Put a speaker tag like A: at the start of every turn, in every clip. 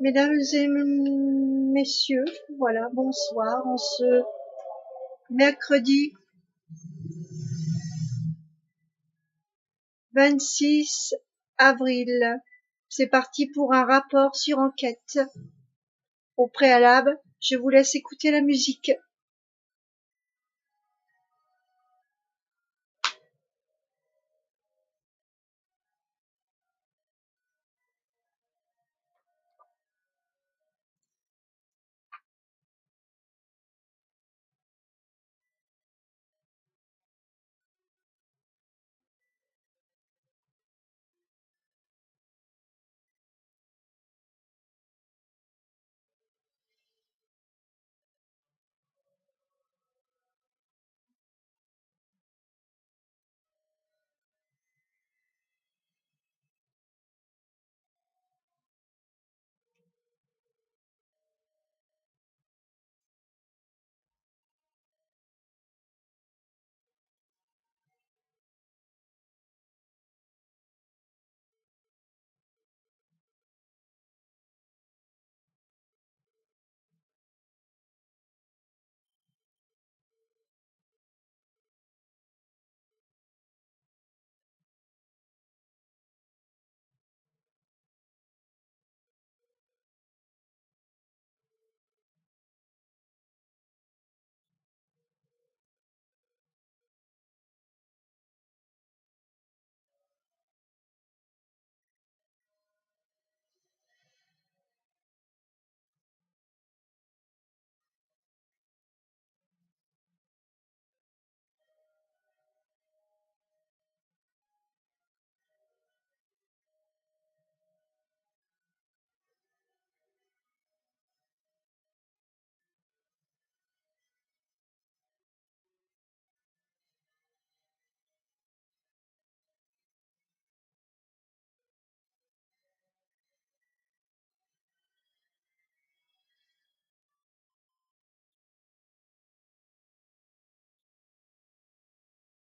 A: Mesdames et messieurs, voilà, bonsoir, en ce mercredi 26 avril. C'est parti pour un rapport sur enquête. Au préalable, je vous laisse écouter la musique.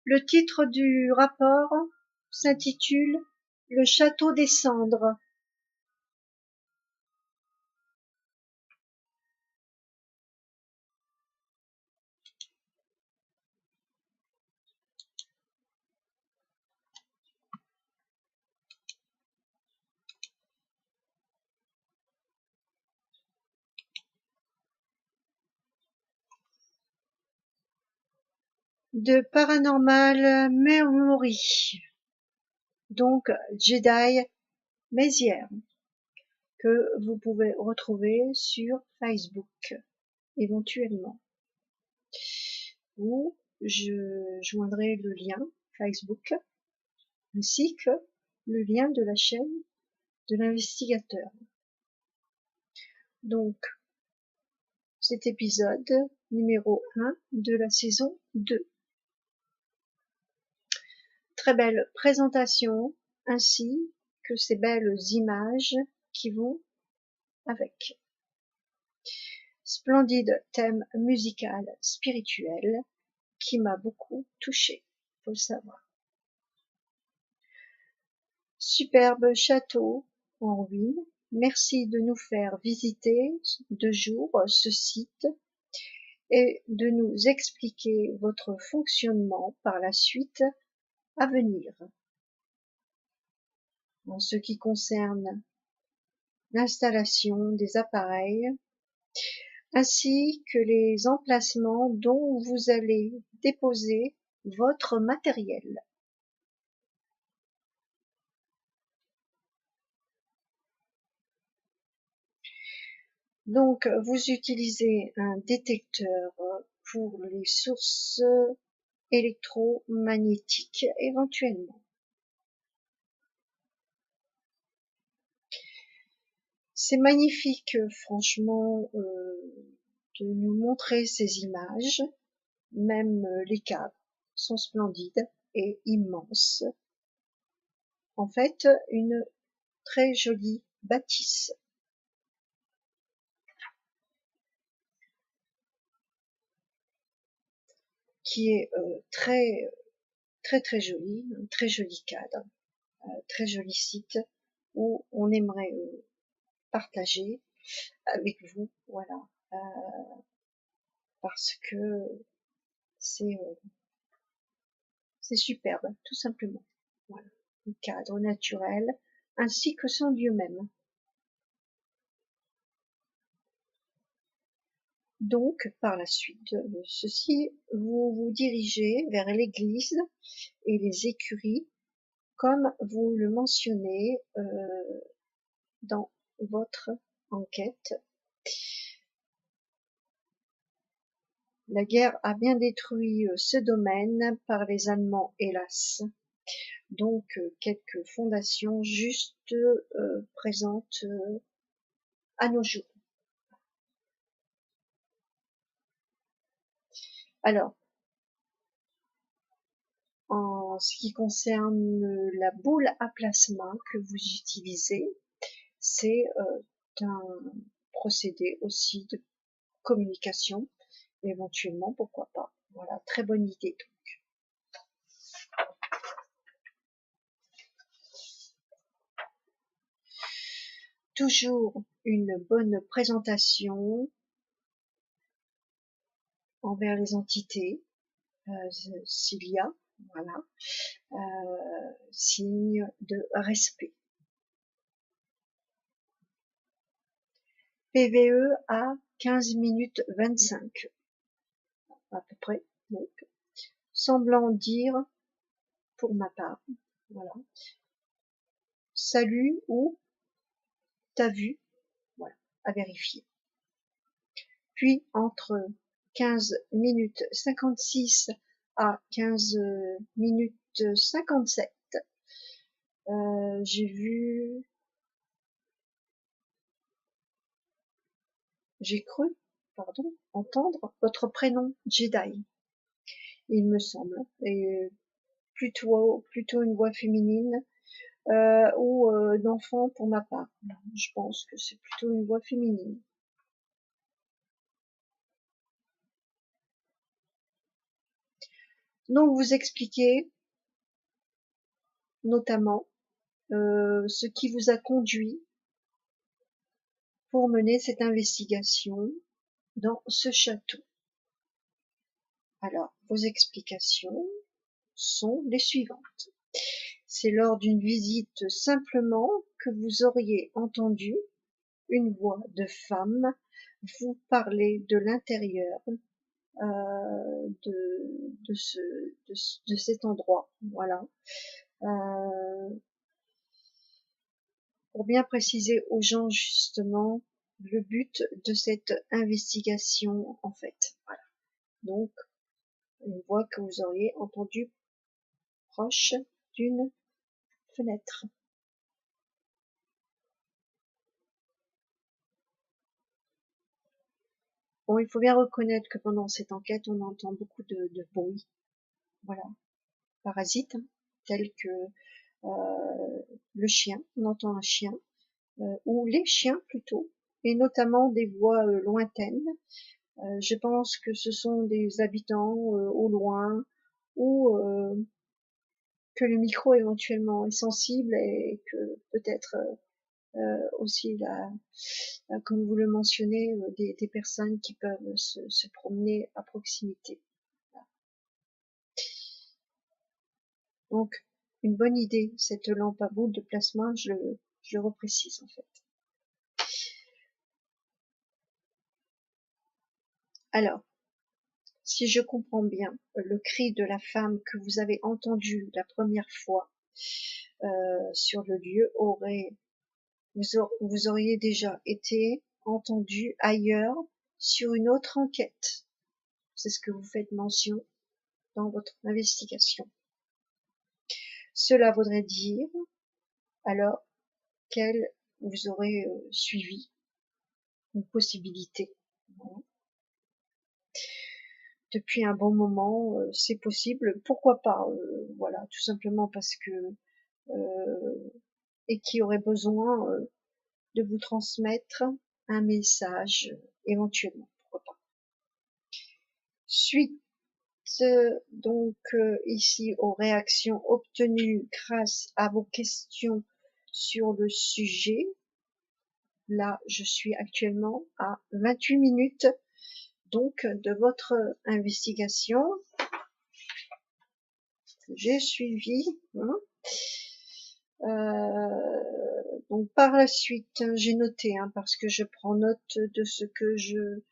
A: Le titre du rapport s'intitule Le Château des Cendres. De Paranormal Memory, donc Jedi Mézières, que vous pouvez retrouver sur Facebook éventuellement, où je joindrai le lien Facebook ainsi que le lien de la chaîne de l'investigateur. Donc cet épisode numéro 1 de la saison 2. Très belle présentation ainsi que ces belles images qui vont avec. Splendide thème musical spirituel qui m'a beaucoup touchée, faut le savoir. Superbe château en ruine. Merci de nous faire visiter 2 jours ce site et de nous expliquer votre fonctionnement par la suite à venir. En ce qui concerne l'installation des appareils, ainsi que les emplacements dont vous allez déposer votre matériel. Donc, vous utilisez un détecteur pour les sources électromagnétiques éventuellement. C'est magnifique, franchement, de nous montrer ces images. Même les cadres sont splendides et immenses. En fait, une très jolie bâtisse. Qui est très joli, un très joli cadre, très joli site où on aimerait partager avec vous, voilà, parce que c'est superbe, tout simplement. Voilà, le cadre naturel ainsi que son Dieu même. Donc, par la suite de ceci, vous vous dirigez vers l'église et les écuries, comme vous le mentionnez dans votre enquête. La guerre a bien détruit ce domaine par les Allemands, hélas. Donc, quelques fondations juste présentes à nos jours. Alors, en ce qui concerne la boule à plasma que vous utilisez, c'est un procédé aussi de communication, éventuellement, pourquoi pas. Voilà, très bonne idée. Toujours une bonne présentation envers les entités, s'il y a, voilà, signe de respect. PVE à 15 minutes 25, à peu près, donc, semblant dire, pour ma part, voilà, salut ou t'as vu, voilà, à vérifier. Puis, entre 15 minutes 56 à 15 minutes 57, j'ai cru, entendre votre prénom Jedi, il me semble, et plutôt une voix féminine ou d'enfant pour ma part. Je pense que c'est plutôt une voix féminine. Donc vous expliquez notamment ce qui vous a conduit pour mener cette investigation dans ce château. Alors, vos explications sont les suivantes. C'est lors d'une visite simplement que vous auriez entendu une voix de femme vous parler de l'intérieur de cet endroit. Voilà. Pour bien préciser aux gens justement le but de cette investigation en fait. Voilà. Donc, une voix que vous auriez entendue proche d'une fenêtre. Bon, il faut bien reconnaître que pendant cette enquête, on entend beaucoup de bruit. Voilà. Parasites, hein, tels que le chien, on entend un chien, ou les chiens plutôt, et notamment des voix lointaines. Je pense que ce sont des habitants au loin, ou que le micro éventuellement est sensible et que peut-être aussi comme vous le mentionnez, des personnes qui peuvent se promener à proximité. Donc, une bonne idée, cette lampe à boule de plasma, je le reprécise en fait. Alors, si je comprends bien, le cri de la femme que vous avez entendu la première fois sur le lieu vous auriez déjà été entendu ailleurs sur une autre enquête. C'est ce que vous faites mention dans votre investigation. Cela voudrait dire alors qu'elle vous aurait suivi une possibilité. Voilà. Depuis un bon moment, c'est possible. Pourquoi pas voilà, tout simplement parce que et qui aurait besoin de vous transmettre un message éventuellement. Pourquoi pas. Suite donc ici aux réactions obtenues grâce à vos questions sur le sujet, Là, je suis actuellement à 28 minutes donc de votre investigation que j'ai suivie. Hein. Donc par la suite, j'ai noté, hein, parce que je prends note de ce que je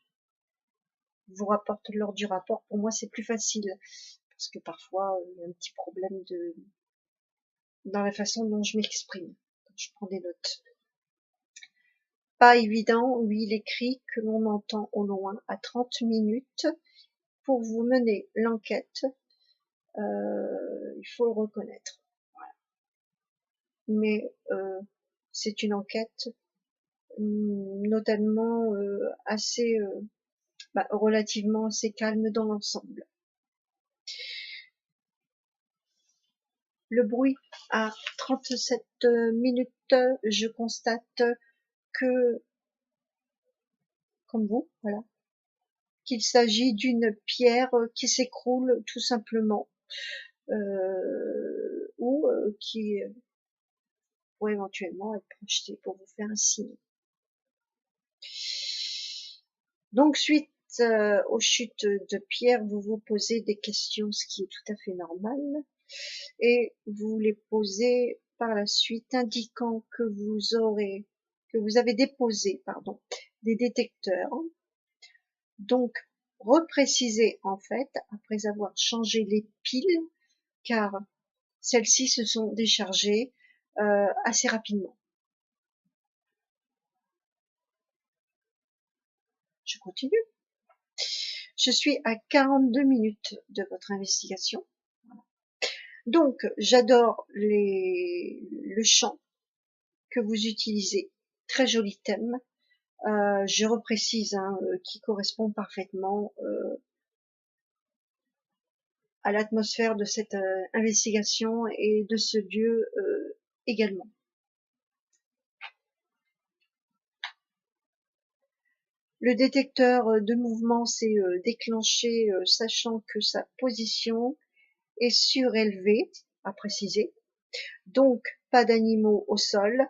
A: vous rapporte lors du rapport. Pour moi, c'est plus facile parce que parfois il y a un petit problème dans la façon dont je m'exprime quand je prends des notes. Pas évident, oui, les cris que l'on entend au loin à 30 minutes pour vous mener l'enquête, il faut le reconnaître. Voilà. Mais c'est une enquête notamment assez relativement assez calme dans l'ensemble. Le bruit à 37 minutes, je constate que, comme vous, voilà, qu'il s'agit d'une pierre qui s'écroule tout simplement, ou qui pourrait éventuellement être projetée pour vous faire un signe. Donc, suite aux chutes de pierre, vous vous posez des questions, ce qui est tout à fait normal, et vous les posez par la suite, indiquant que vous avez déposé, des détecteurs. Donc, reprécisez en fait, après avoir changé les piles, car celles-ci se sont déchargées assez rapidement. Je continue. Je suis à 42 minutes de votre investigation. Donc, j'adore le chant que vous utilisez. Très joli thème. Je reprécise, hein, qui correspond parfaitement à l'atmosphère de cette investigation et de ce lieu également. Le détecteur de mouvement s'est déclenché, sachant que sa position est surélevée, à préciser. Donc, pas d'animaux au sol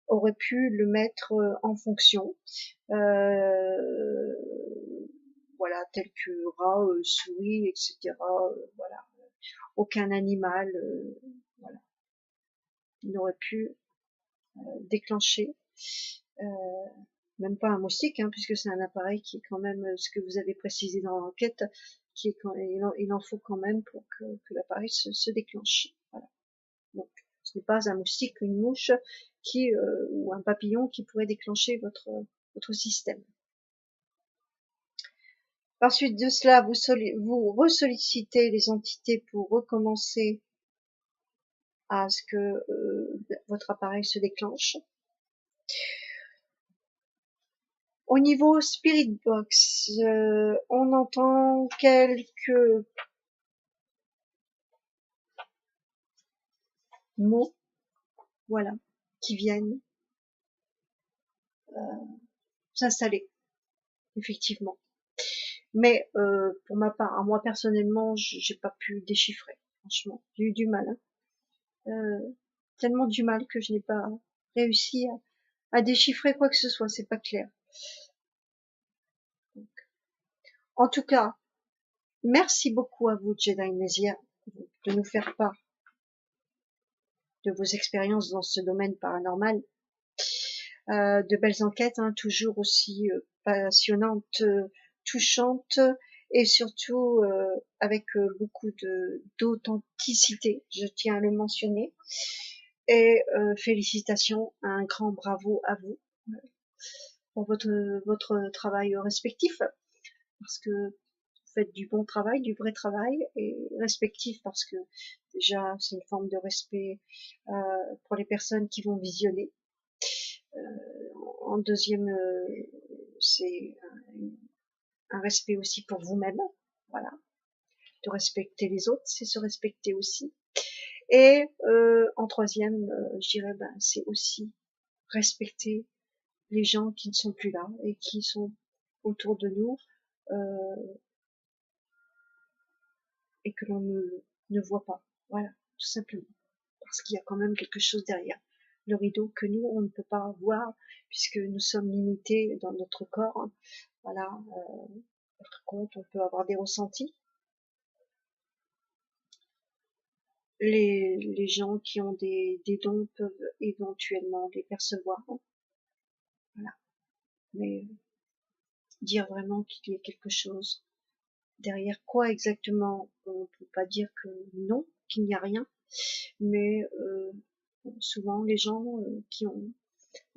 A: aurait pu le mettre en fonction. Voilà, tels que rats, souris, etc. Voilà, aucun animal, voilà, n'aurait pu déclencher. Même pas un moustique, hein, puisque c'est un appareil qui est quand même, ce que vous avez précisé dans l'enquête, qui est il en faut quand même pour que l'appareil se déclenche. Voilà. Donc, ce n'est pas un moustique, une mouche ou un papillon qui pourrait déclencher votre système. Par suite de cela, vous ressollicitez les entités pour recommencer à ce que votre appareil se déclenche. Au niveau Spirit Box, on entend quelques mots, voilà, qui viennent s'installer, effectivement. Mais pour ma part, moi personnellement, j'ai pas pu déchiffrer. Franchement, j'ai eu du mal. Hein. Tellement du mal que je n'ai pas réussi à déchiffrer quoi que ce soit. C'est pas clair. Donc, en tout cas, merci beaucoup à vous, Jedi Messiah, de nous faire part de vos expériences dans ce domaine paranormal. De belles enquêtes, hein, toujours aussi passionnantes, touchantes, et surtout avec beaucoup d'authenticité, je tiens à le mentionner. Et félicitations, un grand bravo à vous pour votre travail respectif, parce que vous faites du bon travail, du vrai travail, et respectif parce que déjà c'est une forme de respect pour les personnes qui vont visionner. En deuxième, c'est un respect aussi pour vous-même, voilà. De respecter les autres, c'est se respecter aussi. Et en troisième, je dirais, c'est aussi respecter les gens qui ne sont plus là et qui sont autour de nous et que l'on ne voit pas. Voilà, tout simplement. Parce qu'il y a quand même quelque chose derrière. le rideau que nous, on ne peut pas voir, puisque nous sommes limités dans notre corps. Voilà. Par contre, on peut avoir des ressentis. Les gens qui ont des dons peuvent éventuellement les percevoir. Voilà. Mais dire vraiment qu'il y ait quelque chose derrière quoi exactement, on ne peut pas dire que non, qu'il n'y a rien. Mais souvent, les gens qui ont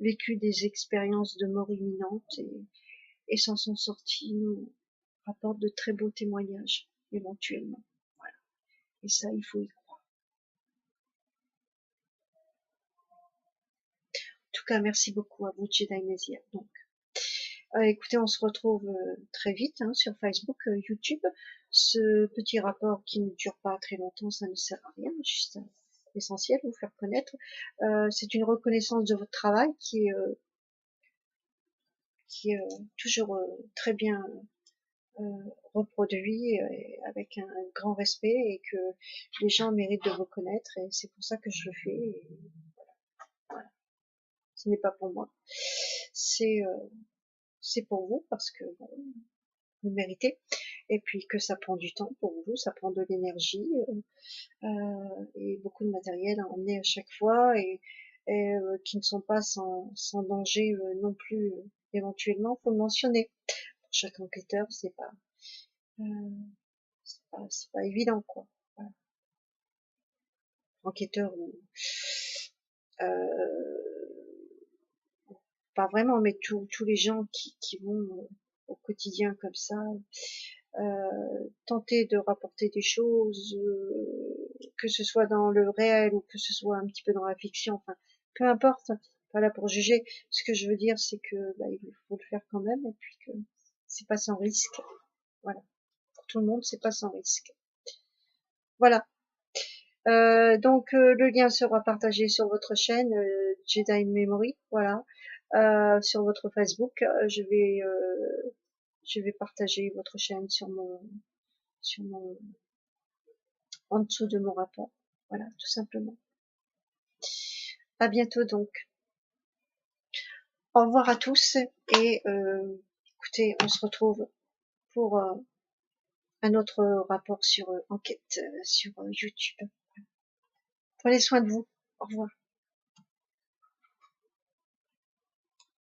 A: vécu des expériences de mort imminente et s'en sont sortis nous rapportent de très beaux témoignages, éventuellement. Voilà. Et ça, il faut y croire. En tout cas, merci beaucoup à vous, Jedi Messiah. Donc, écoutez, on se retrouve très vite sur Facebook, YouTube. Ce petit rapport qui ne dure pas très longtemps, ça ne sert à rien, juste essentiel, vous faire connaître. C'est une reconnaissance de votre travail qui est toujours très bien reproduit avec un grand respect et que les gens méritent de vous connaître et c'est pour ça que je le fais. Et voilà. Ce n'est pas pour moi, c'est pour vous parce que bon, vous méritez et puis que ça prend du temps pour vous, ça prend de l'énergie et beaucoup de matériel à emmener à chaque fois et qui ne sont pas sans danger non plus éventuellement, faut le mentionner. Pour chaque enquêteur, euh, c'est pas évident quoi. Voilà. Enquêteur ou pas vraiment, mais tous les gens qui vont au quotidien comme ça, tenter de rapporter des choses, que ce soit dans le réel ou que ce soit un petit peu dans la fiction, enfin, peu importe, pas là pour juger. Ce que je veux dire, c'est que il faut le faire quand même, et puis que c'est pas sans risque. Voilà. Pour tout le monde, c'est pas sans risque. Voilà. Donc le lien sera partagé sur votre chaîne Jedi Memory, voilà. Sur votre Facebook, je vais partager votre chaîne sur mon en dessous de mon rapport. Voilà, tout simplement. À bientôt donc. Au revoir à tous et écoutez, on se retrouve pour un autre rapport sur enquête sur YouTube. Prenez soin de vous. Au revoir.